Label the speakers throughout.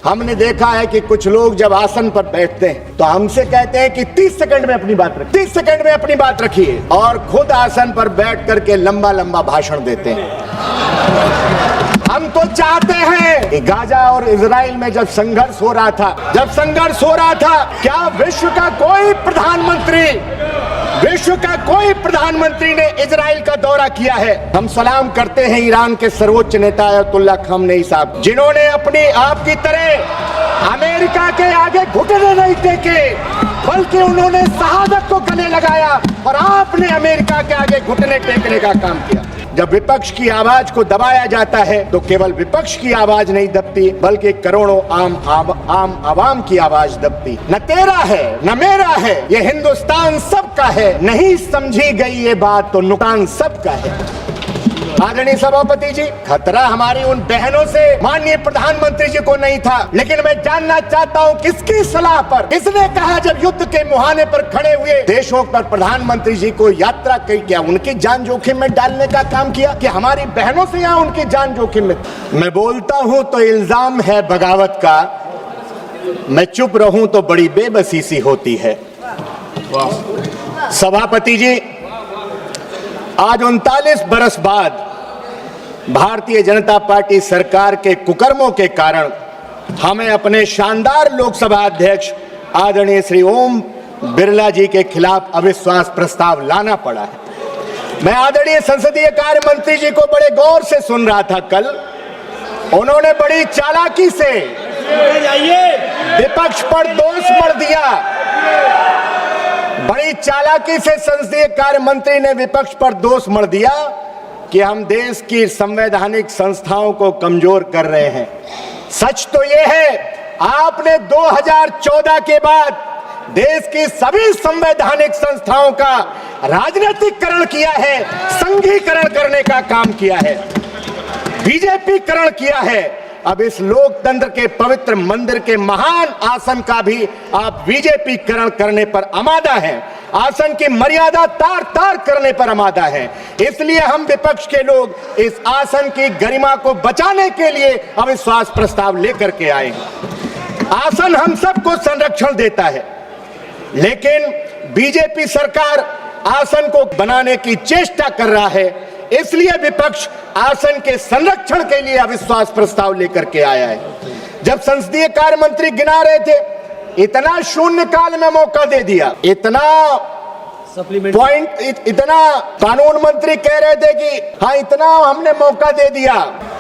Speaker 1: हमने देखा है कि कुछ लोग जब आसन पर बैठते हैं तो हमसे कहते हैं कि 30 सेकंड में अपनी बात रखिए, 30 सेकंड में अपनी बात रखिए, और खुद आसन पर बैठ करके लंबा लंबा भाषण देते हैं। हम तो चाहते हैं कि गाजा और इजराइल में जब संघर्ष हो रहा था, क्या विश्व का कोई प्रधानमंत्री ने इजराइल का दौरा किया है? हम सलाम करते हैं ईरान के सर्वोच्च नेता अयतुल्ला खमेनी साहब, जिन्होंने अपनी आपकी तरह अमेरिका के आगे घुटने नहीं टेके, बल्कि उन्होंने शहादत को गले लगाया, और आपने अमेरिका के आगे घुटने टेकने का काम किया। जब विपक्ष की आवाज को दबाया जाता है तो केवल विपक्ष की आवाज नहीं दबती, बल्कि करोड़ों आम आवाम की आवाज दबती। न तेरा है न मेरा है, ये हिंदुस्तान सबका है, नहीं समझी गई ये बात तो नुकसान सबका है। आदरणीय सभापति जी, खतरा हमारी उन बहनों से माननीय प्रधानमंत्री जी को नहीं था, लेकिन मैं जानना चाहता हूं किसकी सलाह पर, किसने कहा जब युद्ध के मुहाने पर खड़े हुए देशों पर प्रधानमंत्री जी को यात्रा की, क्या उनकी जान जोखिम में डालने का काम किया कि हमारी बहनों से यहाँ उनकी जान जोखिम में? मैं बोलता हूँ तो इल्जाम है बगावत का, मैं चुप रहूं तो बड़ी बेबसी सी होती है। सभापति जी, आज 39 बरस बाद भारतीय जनता पार्टी सरकार के कुकर्मों के कारण हमें अपने शानदार लोकसभा अध्यक्ष आदरणीय श्री ओम बिरला जी के खिलाफ अविश्वास प्रस्ताव लाना पड़ा है। मैं आदरणीय संसदीय कार्य मंत्री जी को बड़े गौर से सुन रहा था कल, उन्होंने बड़ी चालाकी से विपक्ष पर दोष मढ़ दिया। बड़ी चालाकी से संसदीय कार्य मंत्री ने विपक्ष पर दोष मढ़ दिया कि हम देश की संवैधानिक संस्थाओं को कमजोर कर रहे हैं। सच तो यह है, आपने 2014 के बाद देश की सभी संवैधानिक संस्थाओं का राजनीतिकरण किया है, संघीकरण करने का काम किया है, बीजेपीकरण किया है। अब इस लोकतंत्र के पवित्र मंदिर के महान आसन का भी आप बीजेपीकरण करने पर आमादा हैं, आसन की मर्यादा तार तार करने पर आमादा है। इसलिए हम विपक्ष के लोग इस आसन की गरिमा को बचाने के लिए अविश्वास प्रस्ताव लेकर के आए हैं। आसन हम सबको संरक्षण देता है, लेकिन बीजेपी सरकार आसन को बनाने की चेष्टा कर रहा है, इसलिए विपक्ष आसन के संरक्षण के लिए अविश्वास प्रस्ताव लेकर के आया है। जब संसदीय कार्य मंत्री गिना रहे थे, इतना शून्य काल में मौका दे दिया, इतना इतना कानून मंत्री कह रहे थे कि हाँ इतना हमने मौका दे दिया,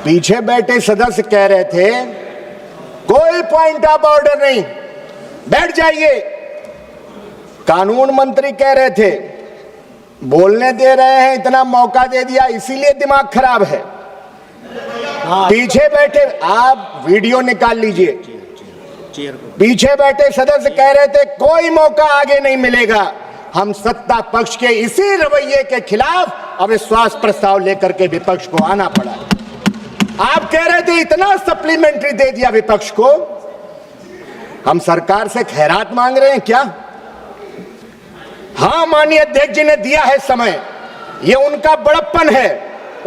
Speaker 1: पीछे बैठे सदस्य कह रहे थे कोई पॉइंट ऑफ ऑर्डर नहीं, बैठ जाइए। कानून मंत्री कह रहे थे बोलने दे रहे हैं, इतना मौका दे दिया इसीलिए दिमाग खराब है। पीछे बैठे, आप वीडियो निकाल लीजिए, पीछे बैठे सदस्य कह रहे थे कोई मौका आगे नहीं मिलेगा। हम सत्ता पक्ष के इसी रवैये के खिलाफ अविश्वास प्रस्ताव लेकर के विपक्ष को आना पड़ा। आप कह रहे थे इतना सप्लीमेंट्री दे दिया विपक्ष को, हम सरकार से खैरात मांग रहे हैं क्या? हाँ, माननीय अध्यक्ष जी ने दिया है समय, ये उनका बड़प्पन है,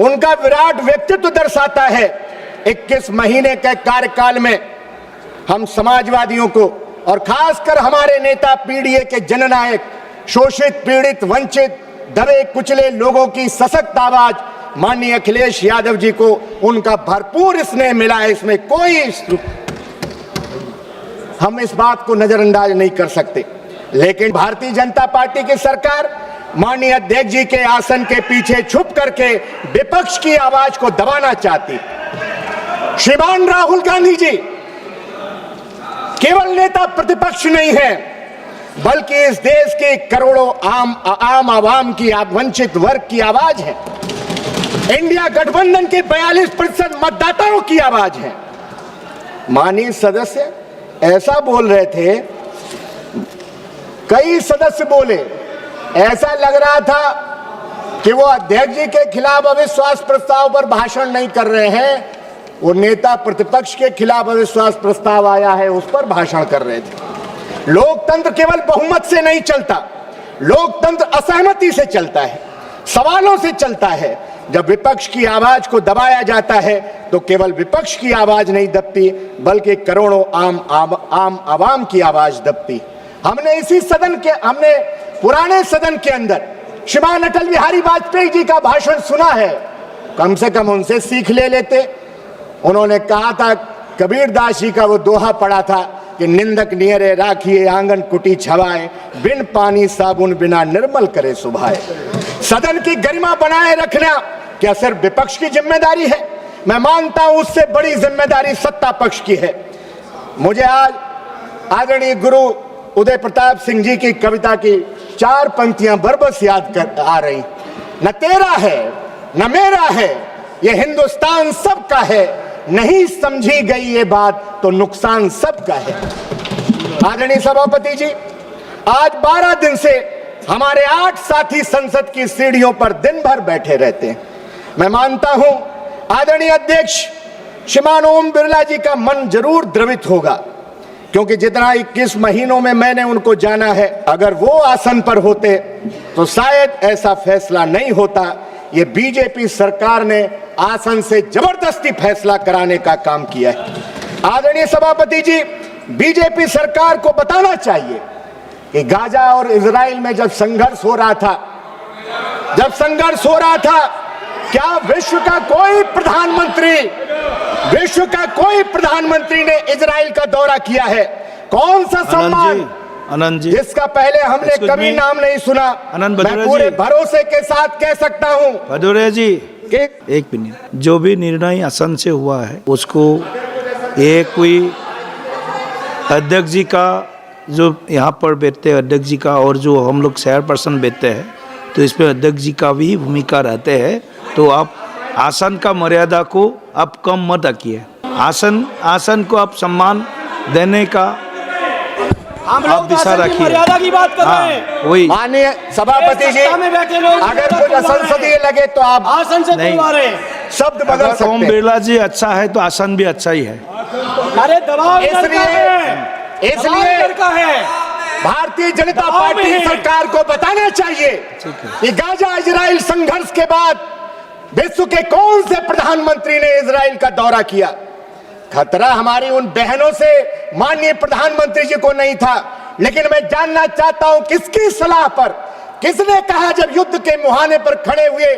Speaker 1: उनका विराट व्यक्तित्व दर्शाता है। 21 महीने के कार्यकाल में हम समाजवादियों को और खासकर हमारे नेता पीडीए के जननायक, शोषित पीड़ित वंचित दबे कुचले लोगों की सशक्त आवाज माननीय अखिलेश यादव जी को उनका भरपूर स्नेह मिला है, इसमें कोई हम इस बात को नजरअंदाज नहीं कर सकते। लेकिन भारतीय जनता पार्टी की सरकार माननीय अध्यक्ष जी के आसन के पीछे छुप करके विपक्ष की आवाज को दबाना चाहती। श्रीमान राहुल गांधी जी केवल नेता प्रतिपक्ष नहीं है, बल्कि इस देश के करोड़ों आम आवाम की वंचित वर्ग की आवाज है। इंडिया गठबंधन के 42% मतदाताओं की आवाज है। माननीय सदस्य ऐसा बोल रहे थे, कई सदस्य बोले, ऐसा लग रहा था कि वो अध्यक्ष जी के खिलाफ अविश्वास प्रस्ताव पर भाषण नहीं कर रहे हैं, वो नेता प्रतिपक्ष के खिलाफ अविश्वास प्रस्ताव आया है उस पर भाषण कर रहे थे। लोकतंत्र केवल बहुमत से नहीं चलता, लोकतंत्र असहमति से चलता है, सवालों से चलता है। जब विपक्ष की आवाज को दबाया जाता है तो केवल विपक्ष की आवाज नहीं दबती, बल्कि करोड़ों आम आवाम की आवाज दबती। हमने पुराने सदन के अंदर श्रीमान अटल बिहारी वाजपेयी जी का भाषण सुना है, कम से कम उनसे सीख ले लेते। उन्होंने कहा था, कबीरदास जी का वो दोहा पढ़ा था कि निंदक नियरे राखिए आंगन कुटी छवाए, बिन पानी साबुन बिना निर्मल करे सुभाए। सदन की गरिमा बनाए रखना क्या सिर्फ विपक्ष की जिम्मेदारी है? मैं मानता हूं उससे बड़ी जिम्मेदारी सत्ता पक्ष की है। मुझे आज आदरणीय गुरु उदय प्रताप सिंह जी की कविता की 4 पंक्तियां बरबस याद कर आ रही। न तेरा है न मेरा है, ये हिंदुस्तान सबका है, नहीं समझी गई ये बात तो नुकसान सबका है। आदरणीय सभापति जी, आज 12 दिन से हमारे 8 साथी संसद की सीढ़ियों पर दिन भर बैठे रहते हैं। मैं मानता हूं आदरणीय अध्यक्ष श्रीमान ओम बिरला जी का मन जरूर द्रवित होगा, क्योंकि जितना 21 महीनों में मैंने उनको जाना है, अगर वो आसन पर होते तो शायद ऐसा फैसला नहीं होता। ये बीजेपी सरकार ने आसन से जबरदस्ती फैसला कराने का काम किया है। आदरणीय सभापति जी, बीजेपी सरकार को बताना चाहिए कि गाजा और इजराइल में जब संघर्ष हो रहा था, क्या विश्व का कोई प्रधानमंत्री ने इजराइल का दौरा किया है? कौन सा सम्मान
Speaker 2: आनंद जी,
Speaker 1: जिसका पहले हमने कभी नाम नहीं सुना? मैं पूरे भरोसे के साथ कह सकता हूं
Speaker 2: भदौरिया जी, एक मिनट, जो भी निर्णय आसन से हुआ है उसको ये कोई अध्यक्ष जी का, जो यहाँ पर बैठते हैं अध्यक्ष जी का, और जो हम लोग चेयरपर्सन बैठते हैं, तो इसमें अध्यक्ष जी का भी भूमिका रहते हैं। तो आप आसन का मर्यादा को आप कम मत रखिए। आसन को आप सम्मान देने का
Speaker 3: हम लोग
Speaker 2: दिशा रखिए।
Speaker 3: मर्यादा की बात कर रहे हैं।
Speaker 2: वही
Speaker 1: माननीय सभापति जी,
Speaker 3: में बैठे लोग
Speaker 1: अगर कुछ असंसदीय लगे तो आप
Speaker 3: आसन से तुलवा रहे हैं।
Speaker 1: शब्द बदल सकते हैं।
Speaker 2: ओम बिरला जी अच्छा है तो आसन भी अच्छा ही है।
Speaker 3: अरे दबाव
Speaker 1: इसलिए भारतीय जनता पार्टी सरकार को बताना चाहिए कि गाजा इजराइल संघर्ष के बाद विश्व के कौन से प्रधानमंत्री ने इजराइल का दौरा किया। खतरा हमारी उन बहनों से माननीय प्रधानमंत्री जी को नहीं था, लेकिन मैं जानना चाहता हूं किसकी सलाह पर, किसने कहा जब युद्ध के मुहाने पर खड़े हुए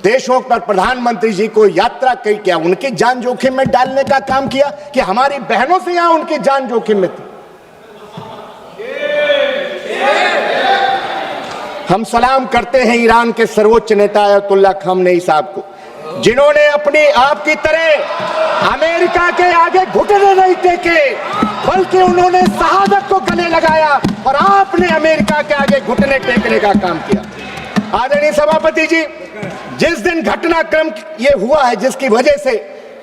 Speaker 1: देशों पर प्रधानमंत्री जी को यात्रा की, क्या उनकी जान जोखिम में डालने का काम किया कि हमारी बहनों से यहां उनकी जान जोखिम में थी? हम सलाम करते हैं ईरान के सर्वोच्च नेता अयतुल्ला खामनेई साहब को, जिन्होंने अपनी आपकी तरह अमेरिका के आगे घुटने नहीं टेके, बल्कि उन्होंने शहादत को गले लगाया और आपने अमेरिका के आगे घुटने टेकने का काम किया। आदरणीय सभापति जी, जिस दिन घटनाक्रम ये हुआ है जिसकी वजह से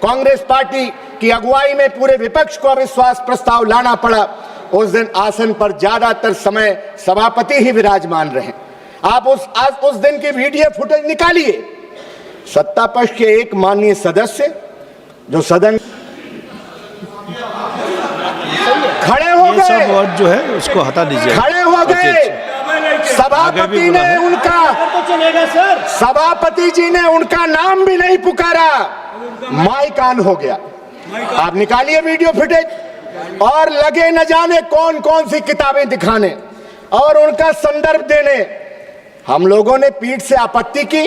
Speaker 1: कांग्रेस पार्टी की अगुवाई में पूरे विपक्ष को अविश्वास प्रस्ताव लाना पड़ा, उस दिन आसन पर ज्यादातर समय सभापति ही विराजमान रहे। आप उस दिन की वीडियो फुटेज निकालिए। सत्ता पक्ष के एक माननीय सदस्य जो सदन खड़े हो गए,
Speaker 2: सब वर्ड जो है उसको हटा दीजिए,
Speaker 1: खड़े हो गए। सभापति ने उनका सभापति जी ने उनका नाम भी नहीं पुकारा, माइक ऑन हो गया। आप निकालिए वीडियो फुटेज और लगे न जाने कौन कौन सी किताबें दिखाने और उनका संदर्भ देने। हम लोगों ने पीठ से आपत्ति की,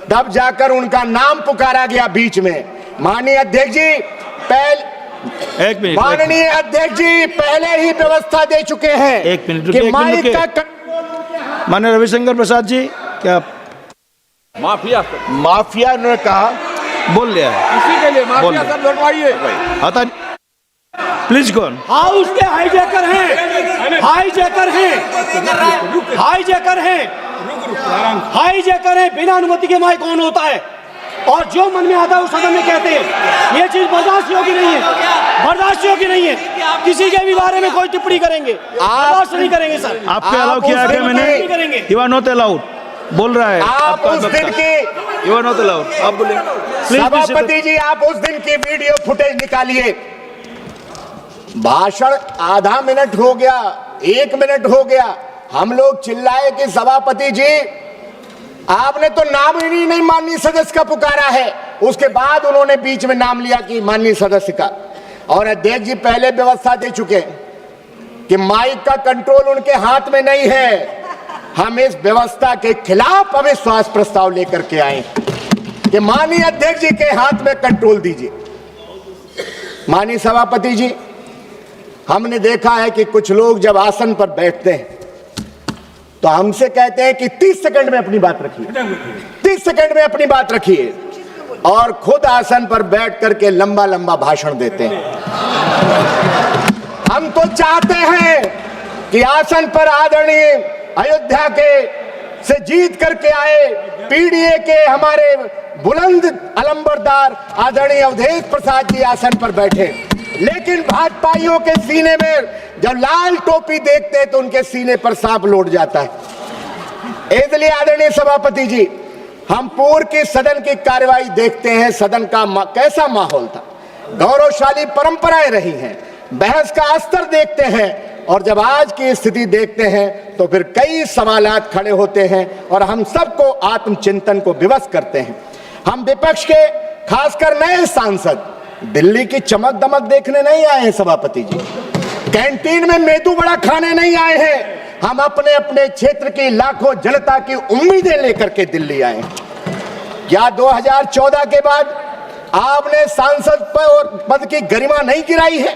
Speaker 1: तब जाकर उनका नाम पुकारा गया बीच में। माननीय अध्यक्ष जी माननीय अध्यक्ष जी पहले ही व्यवस्था दे चुके हैं।
Speaker 2: एक मिनट माननीय रविशंकर प्रसाद जी, क्या
Speaker 4: माफिया ने कहा,
Speaker 2: बोल लिया है,
Speaker 4: इसी के लिए माफिया सब लौटवाइए।
Speaker 2: हटा प्लीज। कौन
Speaker 3: हाउस के हाईजैकर हैं, हाईजैकर हैं। बिना अनुमति के माइक ऑन होता है और जो मन में आता है उस सदन में कहते हैं। ये चीज बर्दाश्त योग्य नहीं है, किसी के भी बारे में कोई टिप्पणी करेंगे बर्दाश्त नहीं करेंगे सर।
Speaker 2: आपके अलाउ किया है मैंने, यू आर नॉट अलाउड बोल रहा है।
Speaker 1: आप उस दिन की
Speaker 2: यू आर नॉट अलाउड, आप बोले।
Speaker 1: सभापति जी आप उस दिन की वीडियो फुटेज निकालिए। भाषण आधा मिनट हो गया, 1 मिनट हो गया, हम लोग चिल्लाए कि सभापति जी आपने तो नाम ही नहीं माननीय सदस्य का पुकारा है, उसके बाद उन्होंने बीच में नाम लिया कि माननीय सदस्य का। और अध्यक्ष जी पहले व्यवस्था दे चुके हैं कि माइक का कंट्रोल उनके हाथ में नहीं है। हम इस व्यवस्था के खिलाफ अविश्वास प्रस्ताव लेकर के आए कि माननीय अध्यक्ष जी के हाथ में कंट्रोल दीजिए। माननीय सभापति जी, हमने देखा है कि कुछ लोग जब आसन पर बैठते हैं तो हमसे कहते हैं कि 30 सेकंड में अपनी बात रखिए, 30 सेकंड में अपनी बात रखिए, और खुद आसन पर बैठ करके लंबा लंबा भाषण देते हैं। हम तो चाहते हैं कि आसन पर आदरणीय अयोध्या के से जीत करके आए पीडीए के हमारे बुलंद अलंबरदार आदरणीय अवधेश प्रसाद जी आसन पर बैठे, लेकिन भाजपाइयों के सीने में जब लाल टोपी देखते हैं तो उनके सीने पर सांप लौट जाता है। इसलिए आदरणीय सभापति जी, हम पूर्व की सदन की कार्यवाही देखते हैं, सदन का कैसा माहौल था, गौरवशाली परंपराएं रही हैं, बहस का स्तर देखते हैं, और जब आज की स्थिति देखते हैं तो फिर कई सवालात खड़े होते हैं और हम सबको आत्मचिंतन को विवश करते हैं। हम विपक्ष के खासकर नए सांसद दिल्ली की चमक दमक देखने नहीं आए हैं सभापति जी, कैंटीन में मेदू वड़ा खाने नहीं आए हैं। हम अपने अपने क्षेत्र की लाखों जनता की उम्मीदें लेकर के दिल्ली आए हैं। क्या 2014 के बाद आपने सांसद पद की गरिमा नहीं गिराई है?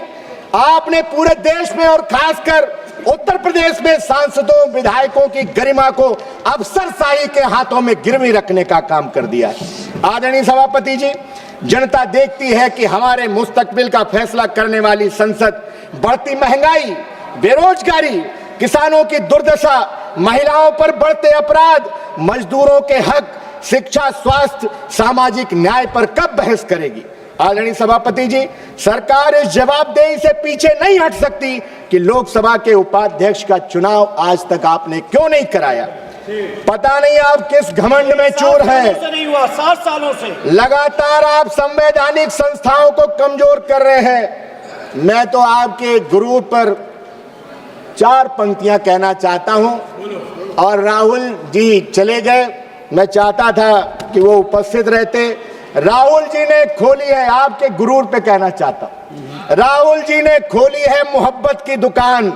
Speaker 1: आपने पूरे देश में और खासकर उत्तर प्रदेश में सांसदों विधायकों की गरिमा को अफसरशाही के हाथों में गिरवी रखने का काम कर दिया है। आदरणीय सभापति जी, जनता देखती है कि हमारे मुस्तकबिल का फैसला करने वाली संसद बढ़ती महंगाई, बेरोजगारी, किसानों की दुर्दशा, महिलाओं पर बढ़ते अपराध, मजदूरों के हक, शिक्षा, स्वास्थ्य, सामाजिक न्याय पर कब बहस करेगी? आदरणीय सभापति जी, सरकार इस जवाबदेही से पीछे नहीं हट सकती कि लोकसभा के उपाध्यक्ष का चुनाव आज तक आपने क्यों नहीं कराया। पता नहीं आप किस घमंड में चूर हैं।
Speaker 3: नहीं हुआ 7 सालों से
Speaker 1: लगातार आप संवैधानिक संस्थाओं को कमजोर कर रहे हैं। मैं तो आपके गुरु पर 4 पंक्तियां कहना चाहता हूं, और राहुल जी चले गए, मैं चाहता था कि वो उपस्थित रहते। राहुल जी ने खोली है, आपके गुरूर पे कहना चाहता हूं, राहुल जी ने खोली है मोहब्बत की दुकान।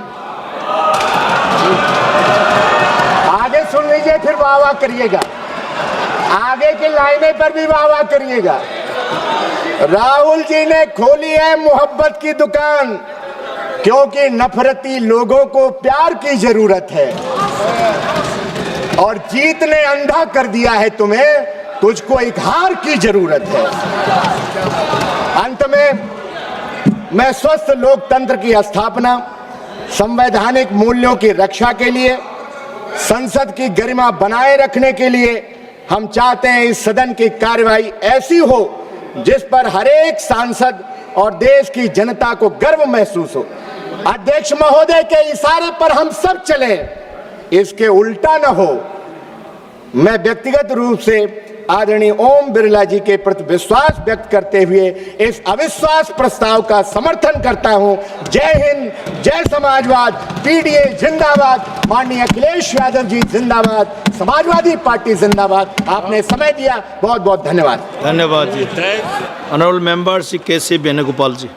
Speaker 1: आगे सुन लीजिए, फिर वाह वाह करिएगा, आगे की लाइनें पर भी वाह वाह करिएगा। राहुल जी ने खोली है मोहब्बत की दुकान, क्योंकि नफरती लोगों को प्यार की जरूरत है, और जीत ने अंधा कर दिया है तुम्हें, तुझको एक हार की जरूरत है। अंत में मैं स्वस्थ लोकतंत्र की स्थापना, संवैधानिक मूल्यों की रक्षा के लिए, संसद की गरिमा बनाए रखने के लिए हम चाहते हैं इस सदन की कार्यवाही ऐसी हो जिस पर हर एक सांसद और देश की जनता को गर्व महसूस हो। अध्यक्ष महोदय के इशारे पर हम सब चले, इसके उल्टा न हो। मैं व्यक्तिगत रूप से आदरणीय ओम बिरला जी के प्रति विश्वास व्यक्त करते हुए इस अविश्वास प्रस्ताव का समर्थन करता हूं। जय हिंद, जय समाजवाद, पीडीए जिंदाबाद, माननीय अखिलेश यादव जी जिंदाबाद, समाजवादी पार्टी जिंदाबाद। आपने समय दिया, बहुत बहुत धन्यवाद।
Speaker 2: धन्यवाद जी। ऑनरेबल मेंबर श्री के सी वेणुगोपाल जी।